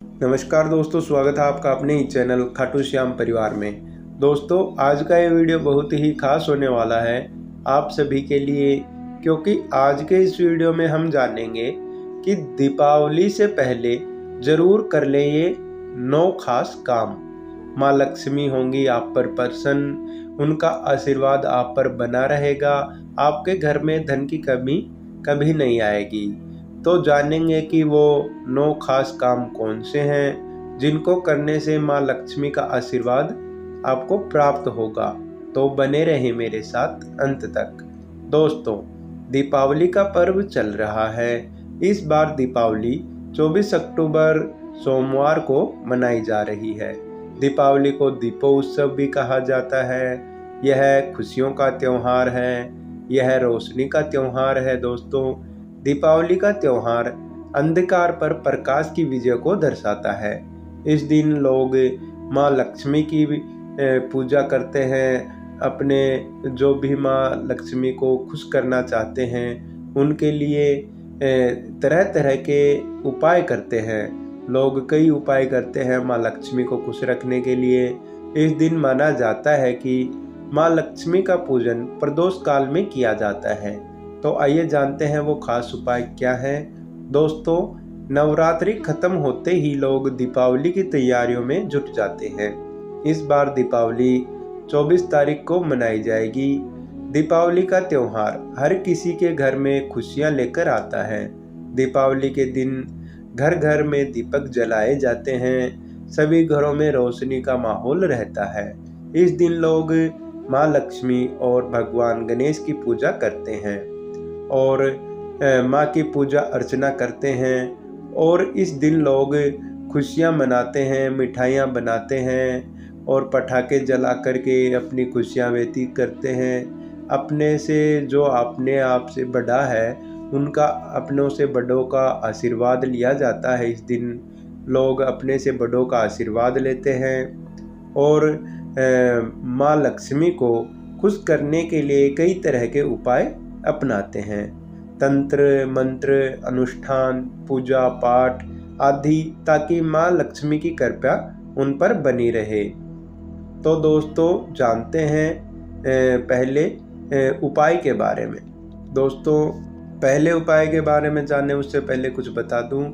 नमस्कार दोस्तों, स्वागत है आपका अपने ही चैनल खाटू श्याम परिवार में। दोस्तों, आज का ये वीडियो बहुत ही खास होने वाला है आप सभी के लिए, क्योंकि आज के इस वीडियो में हम जानेंगे कि दीपावली से पहले ज़रूर कर लें ये 9 खास काम। माँ लक्ष्मी होंगी आप पर प्रसन्न, उनका आशीर्वाद आप पर बना रहेगा, आपके घर में धन की कमी कभी नहीं आएगी। तो जानेंगे कि वो 9 खास काम कौन से हैं जिनको करने से माँ लक्ष्मी का आशीर्वाद आपको प्राप्त होगा। तो बने रहें मेरे साथ अंत तक। दोस्तों, दीपावली का पर्व चल रहा है। इस बार दीपावली 24 अक्टूबर सोमवार को मनाई जा रही है। दीपावली को दीपोत्सव भी कहा जाता है। यह खुशियों का त्यौहार है, यह रोशनी का त्यौहार है। दोस्तों, दीपावली का त्यौहार अंधकार पर प्रकाश की विजय को दर्शाता है। इस दिन लोग माँ लक्ष्मी की पूजा करते हैं। अपने जो भी माँ लक्ष्मी को खुश करना चाहते हैं उनके लिए तरह तरह के उपाय करते हैं। लोग कई उपाय करते हैं माँ लक्ष्मी को खुश रखने के लिए। इस दिन माना जाता है कि माँ लक्ष्मी का पूजन प्रदोष काल में किया जाता है। तो आइए जानते हैं वो खास उपाय क्या है। दोस्तों, नवरात्रि खत्म होते ही लोग दीपावली की तैयारियों में जुट जाते हैं। इस बार दीपावली 24 तारीख को मनाई जाएगी। दीपावली का त्यौहार हर किसी के घर में खुशियां लेकर आता है। दीपावली के दिन घर घर में दीपक जलाए जाते हैं। सभी घरों में रोशनी का माहौल रहता है। इस दिन लोग माँ लक्ष्मी और भगवान गणेश की पूजा करते हैं और माँ की पूजा अर्चना करते हैं। और इस दिन लोग खुशियाँ मनाते हैं, मिठाइयाँ बनाते हैं और पटाखे जला करके अपनी खुशियाँ व्यतीत करते हैं। अपने से जो अपने आप से बड़ा है उनका अपनों से बड़ों का आशीर्वाद लिया जाता है। इस दिन लोग अपने से बड़ों का आशीर्वाद लेते हैं और माँ लक्ष्मी को खुश करने के लिए कई तरह के उपाय अपनाते हैं। तंत्र मंत्र अनुष्ठान पूजा पाठ आदि, ताकि माँ लक्ष्मी की कृपा उन पर बनी रहे। तो दोस्तों, जानते हैं पहले उपाय के बारे में। दोस्तों, पहले उपाय के बारे में जानने उससे पहले कुछ बता दूं।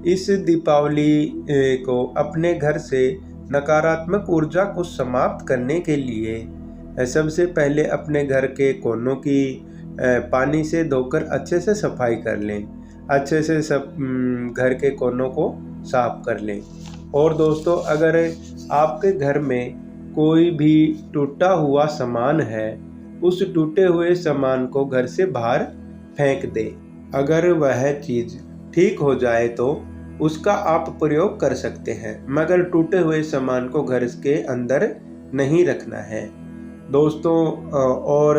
इस दीपावली को अपने घर से नकारात्मक ऊर्जा को समाप्त करने के लिए सबसे पहले अपने घर के कोनों की पानी से धोकर अच्छे से सफाई कर लें। अच्छे से सब घर के कोनों को साफ कर लें। और दोस्तों, अगर आपके घर में कोई भी टूटा हुआ सामान है, उस टूटे हुए सामान को घर से बाहर फेंक दें। अगर वह चीज़ ठीक हो जाए तो उसका आप प्रयोग कर सकते हैं, मगर टूटे हुए सामान को घर के अंदर नहीं रखना है। दोस्तों, और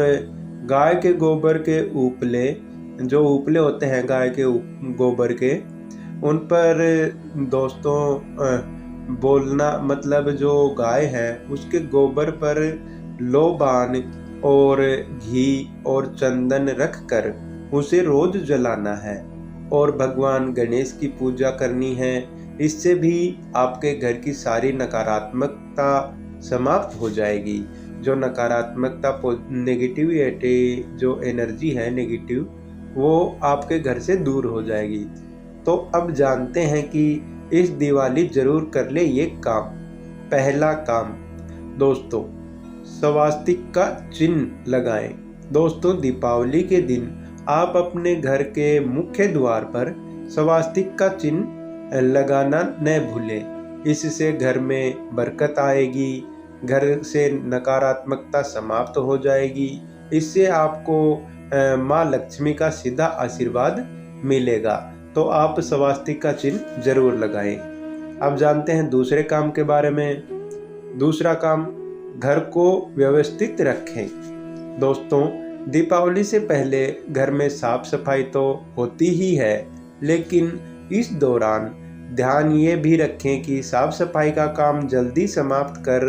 गाय के गोबर के उपले, जो उपले होते हैं गाय के गोबर के, उन पर दोस्तों बोलना मतलब जो गाय है उसके गोबर पर लोबान और घी और चंदन रख कर उसे रोज जलाना है और भगवान गणेश की पूजा करनी है। इससे भी आपके घर की सारी नकारात्मकता समाप्त हो जाएगी। जो नकारात्मकता नेगेटिविटी जो एनर्जी है नेगेटिव, वो आपके घर से दूर हो जाएगी। तो अब जानते हैं कि इस दिवाली जरूर कर ले ये काम। पहला काम दोस्तों, स्वास्तिक का चिन्ह लगाएं। दोस्तों, दीपावली के दिन आप अपने घर के मुख्य द्वार पर स्वास्तिक का चिन्ह लगाना न भूलें। इससे घर में बरकत आएगी, घर से नकारात्मकता समाप्त हो जाएगी। इससे आपको माँ लक्ष्मी का सीधा आशीर्वाद मिलेगा। तो आप स्वास्तिक का चिन्ह जरूर लगाएं। अब जानते हैं दूसरे काम के बारे में। दूसरा काम, घर को व्यवस्थित रखें। दोस्तों, दीपावली से पहले घर में साफ सफाई तो होती ही है, लेकिन इस दौरान ध्यान ये भी रखें कि साफ सफाई का काम जल्दी समाप्त कर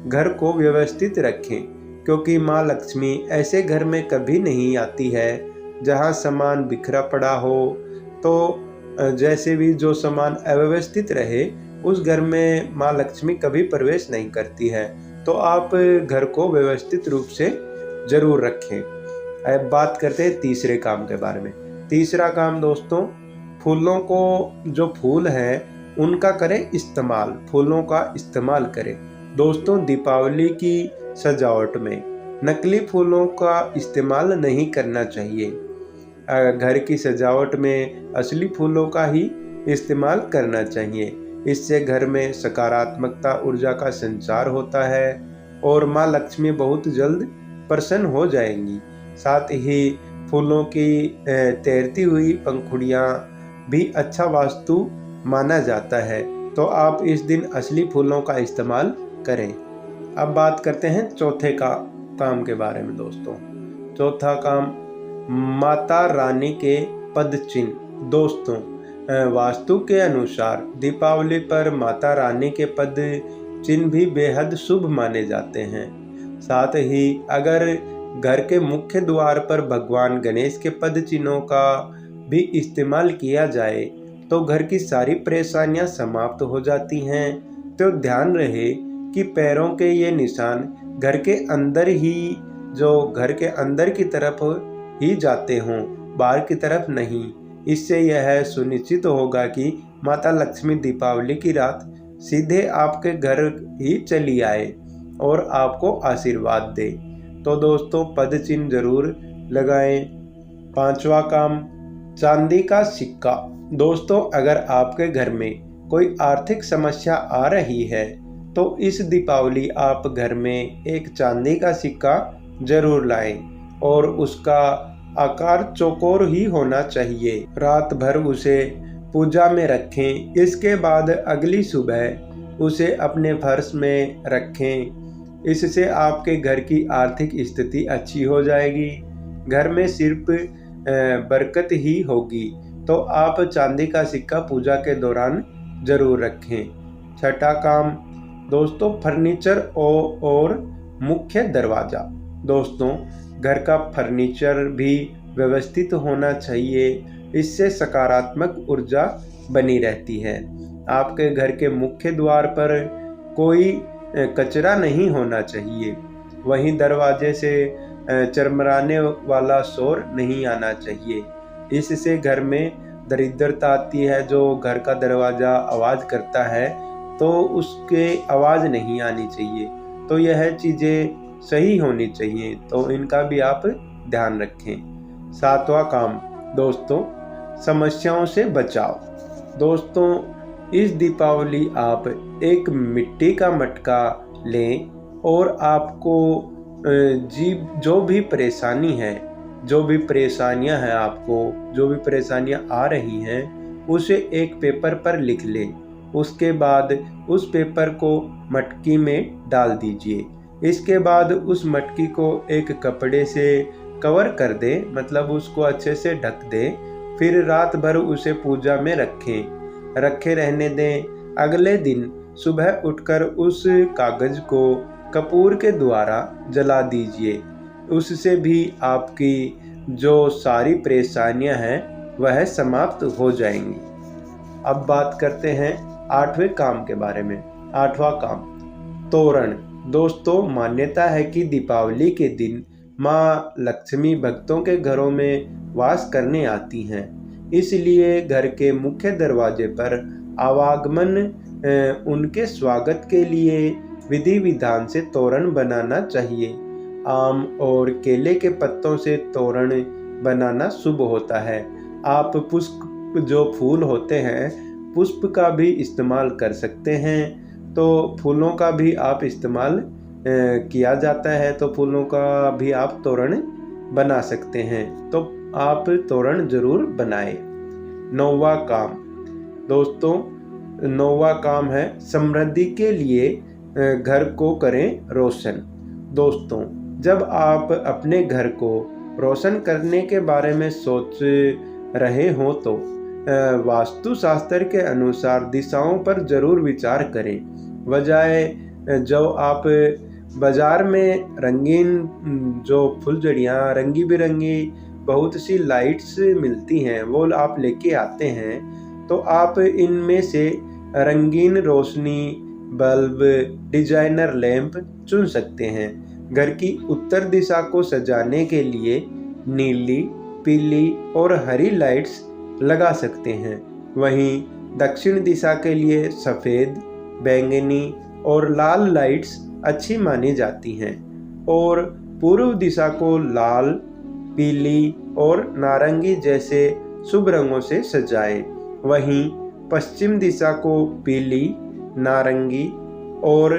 घर को व्यवस्थित रखें, क्योंकि माँ लक्ष्मी ऐसे घर में कभी नहीं आती है जहाँ सामान बिखरा पड़ा हो। तो जैसे भी जो सामान अव्यवस्थित रहे उस घर में माँ लक्ष्मी कभी प्रवेश नहीं करती है। तो आप घर को व्यवस्थित रूप से जरूर रखें। अब बात करते हैं तीसरे काम के बारे में। तीसरा काम दोस्तों, फूलों को, जो फूल हैं उनका करें इस्तेमाल, फूलों का इस्तेमाल करें। दोस्तों, दीपावली की सजावट में नकली फूलों का इस्तेमाल नहीं करना चाहिए। घर की सजावट में असली फूलों का ही इस्तेमाल करना चाहिए। इससे घर में सकारात्मकता ऊर्जा का संचार होता है और माँ लक्ष्मी बहुत जल्द प्रसन्न हो जाएंगी। साथ ही फूलों की तैरती हुई पंखुड़ियाँ भी अच्छा वास्तु माना जाता है। तो आप इस दिन असली फूलों का इस्तेमाल करें। अब बात करते हैं चौथे काम के बारे में दोस्तों। चौथा काम, माता रानी के पद चिन्ह। दोस्तों, वास्तु के अनुसार दीपावली पर माता रानी के पद चिन्ह भी बेहद शुभ माने जाते हैं। साथ ही अगर घर के मुख्य द्वार पर भगवान गणेश के पद चिन्हों का भी इस्तेमाल किया जाए तो घर की सारी परेशानियां समाप्त हो जाती हैं। तो ध्यान रहे कि पैरों के ये निशान घर के अंदर की तरफ ही जाते हों, बाहर की तरफ नहीं। इससे यह सुनिश्चित होगा कि माता लक्ष्मी दीपावली की रात सीधे आपके घर ही चली आए और आपको आशीर्वाद दे। तो दोस्तों, पद चिन्ह जरूर लगाएं। पांचवा काम, चांदी का सिक्का। दोस्तों, अगर आपके घर में कोई आर्थिक समस्या आ रही है तो इस दीपावली आप घर में एक चांदी का सिक्का जरूर लाएं और उसका आकार चौकोर ही होना चाहिए। रात भर उसे पूजा में रखें। इसके बाद अगली सुबह उसे अपने फर्श में रखें। इससे आपके घर की आर्थिक स्थिति अच्छी हो जाएगी। घर में सिर्फ बरकत ही होगी। तो आप चांदी का सिक्का पूजा के दौरान जरूर रखें। छठा काम दोस्तों, फर्नीचर और मुख्य दरवाज़ा। दोस्तों, घर का फर्नीचर भी व्यवस्थित होना चाहिए। इससे सकारात्मक ऊर्जा बनी रहती है। आपके घर के मुख्य द्वार पर कोई कचरा नहीं होना चाहिए। वहीं दरवाजे से चरमराने वाला शोर नहीं आना चाहिए। इससे घर में दरिद्रता आती है। जो घर का दरवाज़ा आवाज़ करता है तो उसके आवाज़ नहीं आनी चाहिए। तो यह चीज़ें सही होनी चाहिए। तो इनका भी आप ध्यान रखें। सातवां काम दोस्तों, समस्याओं से बचाव। दोस्तों, इस दीपावली आप एक मिट्टी का मटका लें और आपको जो भी परेशानी है, जो भी परेशानियां हैं, आपको जो भी परेशानियां आ रही हैं उसे एक पेपर पर लिख लें। उसके बाद उस पेपर को मटकी में डाल दीजिए। इसके बाद उस मटकी को एक कपड़े से कवर कर दें, मतलब उसको अच्छे से ढक दें। फिर रात भर उसे पूजा में रखे रहने दें। अगले दिन सुबह उठकर उस कागज को कपूर के द्वारा जला दीजिए। उससे भी आपकी जो सारी परेशानियां हैं वह समाप्त हो जाएंगी। अब बात करते हैं आठवें काम के बारे में। आठवां काम, तोरण। दोस्तों, मान्यता है कि दीपावली के दिन माँ लक्ष्मी भक्तों के घरों में वास करने आती हैं। इसलिए घर के मुख्य दरवाजे पर आवागमन उनके स्वागत के लिए विधि विधान से तोरण बनाना चाहिए। आम और केले के पत्तों से तोरण बनाना शुभ होता है। आप पुष्प, जो फूल होते हैं, पुष्प का भी इस्तेमाल कर सकते हैं। तो फूलों का भी आप इस्तेमाल किया जाता है, तो फूलों का भी आप तोरण बना सकते हैं। तो आप तोरण जरूर बनाएं। नौवां काम दोस्तों, नौवां काम है समृद्धि के लिए घर को करें रोशन। दोस्तों, जब आप अपने घर को रोशन करने के बारे में सोच रहे हो तो वास्तुशास्त्र के अनुसार दिशाओं पर जरूर विचार करें। बजाय जो आप बाजार में रंगीन जो फुलझड़ियाँ, रंगी बिरंगी बहुत सी लाइट्स मिलती हैं, वो आप लेके आते हैं, तो आप इनमें से रंगीन रोशनी, बल्ब, डिजाइनर लैंप चुन सकते हैं। घर की उत्तर दिशा को सजाने के लिए नीली, पीली और हरी लाइट्स लगा सकते हैं। वहीं दक्षिण दिशा के लिए सफ़ेद, बैंगनी और लाल लाइट्स अच्छी मानी जाती हैं और पूर्व दिशा को लाल, पीली और नारंगी जैसे शुभ रंगों से सजाएं। वहीं पश्चिम दिशा को पीली, नारंगी और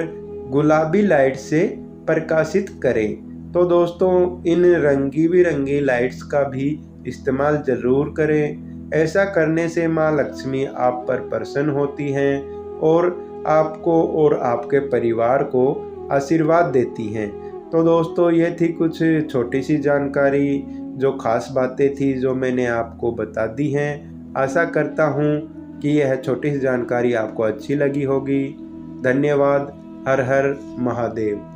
गुलाबी लाइट से प्रकाशित करें। तो दोस्तों, इन रंगी बिरंगी लाइट्स का भी इस्तेमाल ज़रूर करें। ऐसा करने से माँ लक्ष्मी आप पर प्रसन्न होती हैं और आपको और आपके परिवार को आशीर्वाद देती हैं। तो दोस्तों, ये थी कुछ छोटी सी जानकारी, जो खास बातें थी जो मैंने आपको बता दी हैं। आशा करता हूँ कि यह छोटी सी जानकारी आपको अच्छी लगी होगी। धन्यवाद। हर हर महादेव।